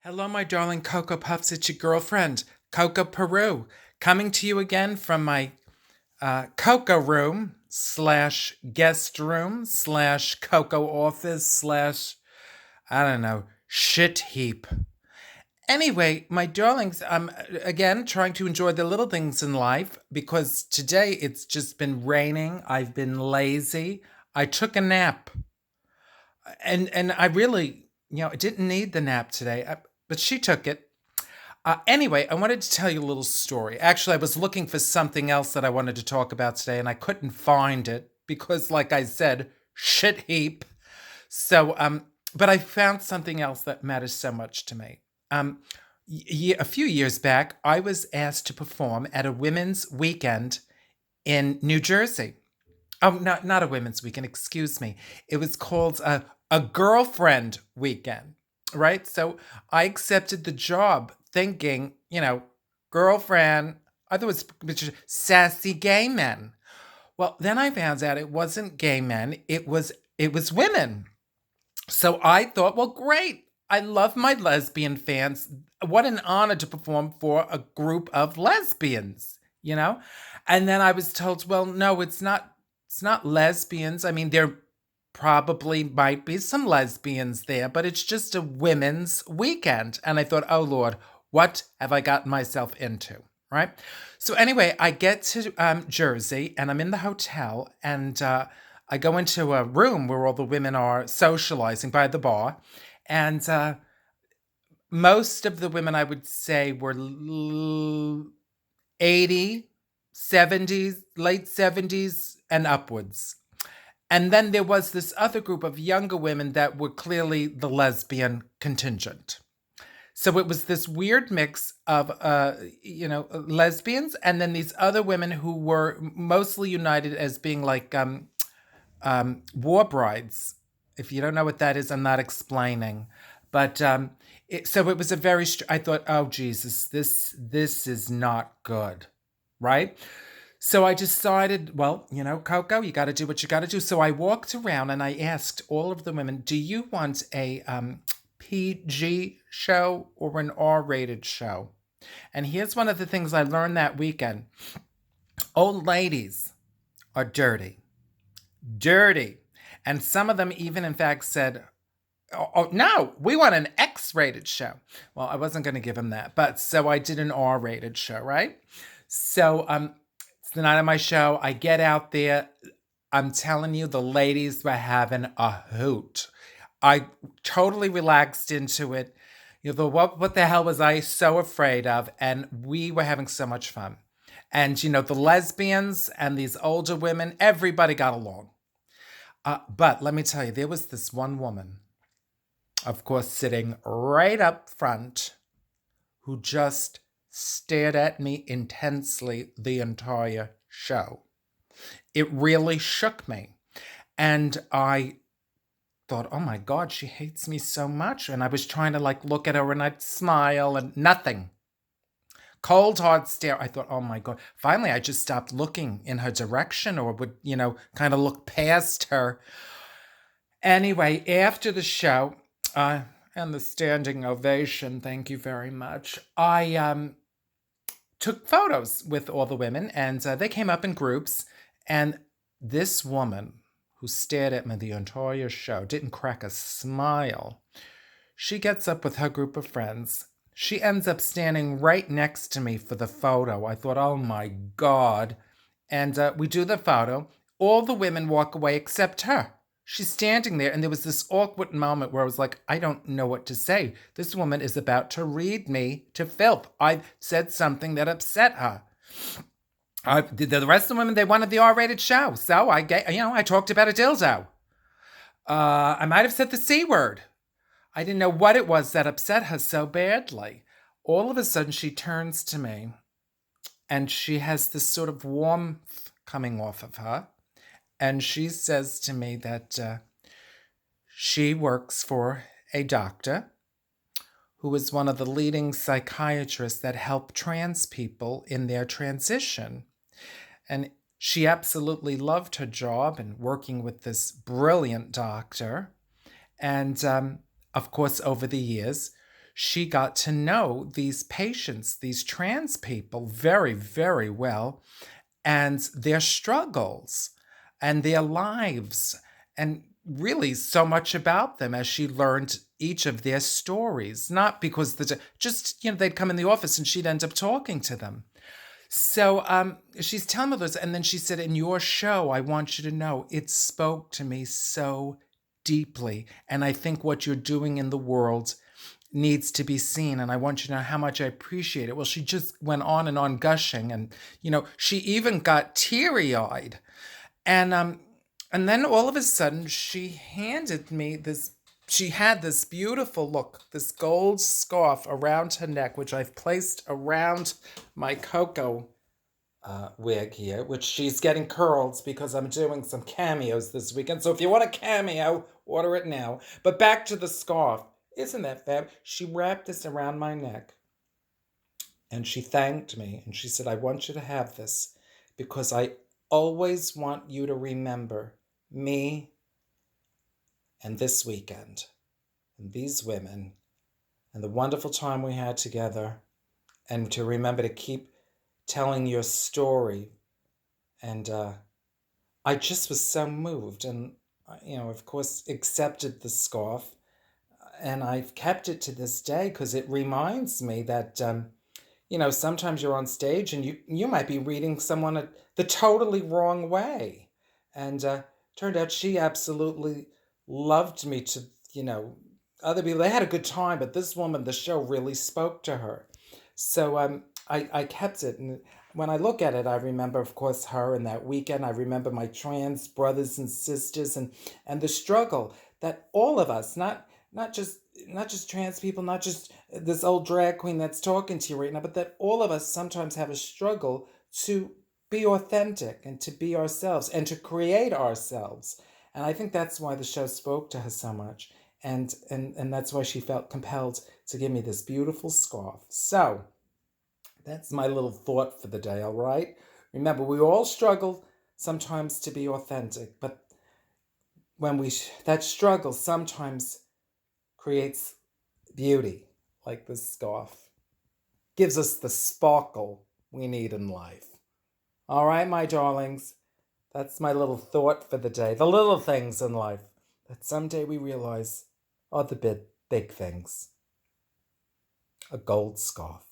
Hello, my darling Coco Puffs. It's your girlfriend, Coco Peru, coming to you again from my Coco room slash guest room slash Coco office slash, I don't know, shit heap. Anyway, my darlings, I'm again trying to enjoy the little things in life because today it's just been raining. I've been lazy. I took a nap and I really, I didn't need the nap today, but she took it. Anyway, I wanted to tell you a little story. Actually, I was looking for something else that I wanted to talk about today, and I couldn't find it because, like I said, shit heap. But I found something else that matters so much to me. A few years back, I was asked to perform at a women's weekend in New Jersey. Oh, not a women's weekend, excuse me. It was called a girlfriend weekend, right? So I accepted the job thinking, girlfriend, I thought it was sassy gay men. Well, then I found out it wasn't gay men, it was women. So I thought, well, great. I love my lesbian fans. What an honor to perform for a group of lesbians, you know? And then I was told, well, no, it's not lesbians. I mean, there probably might be some lesbians there, but it's just a women's weekend. And I thought, oh Lord, what have I gotten myself into? Right. So anyway, I get to Jersey and I'm in the hotel and I go into a room where all the women are socializing by the bar. And most of the women, I would say, were 80, 70s, late 70s, and upwards. And then there was this other group of younger women that were clearly the lesbian contingent. So it was this weird mix of, lesbians, and then these other women who were mostly united as being like war brides. If you don't know what that is, I'm not explaining. But so it was a very. I thought, oh Jesus, this is not good, right? So I decided, well, Coco, you got to do what you got to do. So I walked around and I asked all of the women, do you want a PG show or an R-rated show? And here's one of the things I learned that weekend. Old ladies are dirty. Dirty. And some of them even, in fact, said, oh, no, we want an X-rated show. Well, I wasn't going to give them that. But so I did an R-rated show, right? So it's the night of my show. I get out there. I'm telling you, the ladies were having a hoot. I totally relaxed into it. What the hell was I so afraid of? And we were having so much fun. And, the lesbians and these older women, everybody got along. But let me tell you, there was this one woman, of course, sitting right up front, who just stared at me intensely the entire show. It really shook me. And I thought, oh my God, she hates me so much. And I was trying to look at her and I'd smile and nothing. Cold hard stare. I thought, oh my God. Finally, I just stopped looking in her direction or would, kind of look past her. Anyway, after the show, and the standing ovation, thank you very much, I took photos with all the women and they came up in groups. And this woman who stared at me the entire show didn't crack a smile. She gets up with her group of friends. She ends up standing right next to me for the photo. I thought, oh my God. And we do the photo. All the women walk away except her. She's standing there, and there was this awkward moment where I was like, I don't know what to say. This woman is about to read me to filth. I said something that upset her. The rest of the women, they wanted the R-rated show. So I talked about a dildo. I might have said the C word. I didn't know what it was that upset her so badly. All of a sudden, she turns to me and she has this sort of warmth coming off of her. And she says to me that she works for a doctor who is one of the leading psychiatrists that help trans people in their transition. And she absolutely loved her job and working with this brilliant doctor. And of course, over the years, she got to know these patients, these trans people, very, very well, and their struggles and their lives, and really so much about them as she learned each of their stories. Not because just they'd come in the office and she'd end up talking to them. So she's telling me this, and then she said, "In your show, I want you to know it spoke to me so deeply, and I think what you're doing in the world needs to be seen, and I want you to know how much I appreciate it." Well, she just went on and on gushing, and she even got teary-eyed, and then all of a sudden she handed me this. She had this beautiful look, this gold scarf around her neck, which I've placed around my Coco wig here, which she's getting curls because I'm doing some cameos this weekend. So if you want a cameo, order it now. But back to the scarf. Isn't that fab? She wrapped this around my neck and she thanked me and she said, "I want you to have this because I always want you to remember me and this weekend and these women and the wonderful time we had together, and to remember to keep telling your story." And I just was so moved, and of course, accepted the scarf, and I've kept it to this day because it reminds me that sometimes you're on stage and you might be reading someone the totally wrong way, and turned out she absolutely loved me to other people, they had a good time, but this woman, the show really spoke to her. So I kept it, and when I look at it, I remember, of course, her and that weekend. I remember my trans brothers and sisters, and the struggle that all of us, not just trans people, not just this old drag queen that's talking to you right now, but that all of us sometimes have a struggle to be authentic and to be ourselves and to create ourselves. And I think that's why the show spoke to her so much. And that's why she felt compelled to give me this beautiful scarf. So that's my little thought for the day, all right? Remember, we all struggle sometimes to be authentic, but that struggle sometimes creates beauty, like this scarf. Gives us the sparkle we need in life. All right, my darlings, that's my little thought for the day. The little things in life that someday we realize are the big things. A gold scarf.